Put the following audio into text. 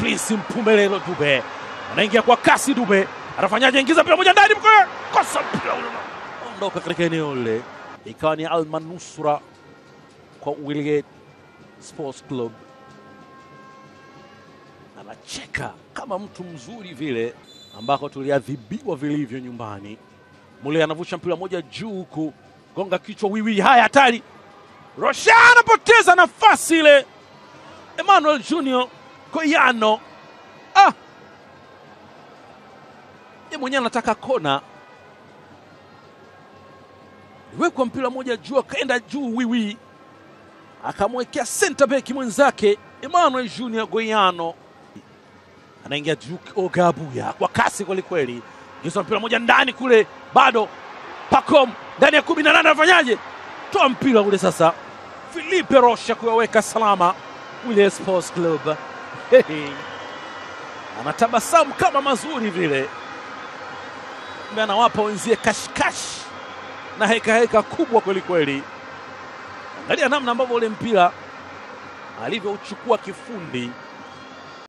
Prince Mpumelelo Dube anaingia kwa kasi. Dube anafanyaje? Ingiza mpira moja ndani, kosa mpira ule ondoka katika eneo lile, ikawa ni almanusura kwa Wiliete Sports Club. Anacheka kama mtu mzuri vile ambako tuliadhibiwa vilivyo nyumbani. Mule anavusha mpira moja juu huku, gonga kichwa Wiwi. Haya, hatari! Roshan anapoteza nafasi ile. Emmanuel Junior Goiano yeye mwenyewe anataka kona, wekwa mpira moja juu, akaenda juu Wiwi, akamwekea center back mwenzake Emmanuel Junior Goiano, anaingia juu Ogabuya kwa kasi kweli kweli. Ingiza mpira moja ndani kule, bado Pacom ndani ya 18, anafanyaje? Toa mpira ule sasa, Philippe Rocha kuweka salama Wiliete Sports Club. Anatabasamu kama mazuri vile, anawapa wenzie kashikash na heka kubwa kweli kweli. Angalia namna ambavyo ule mpira alivyouchukua kifundi.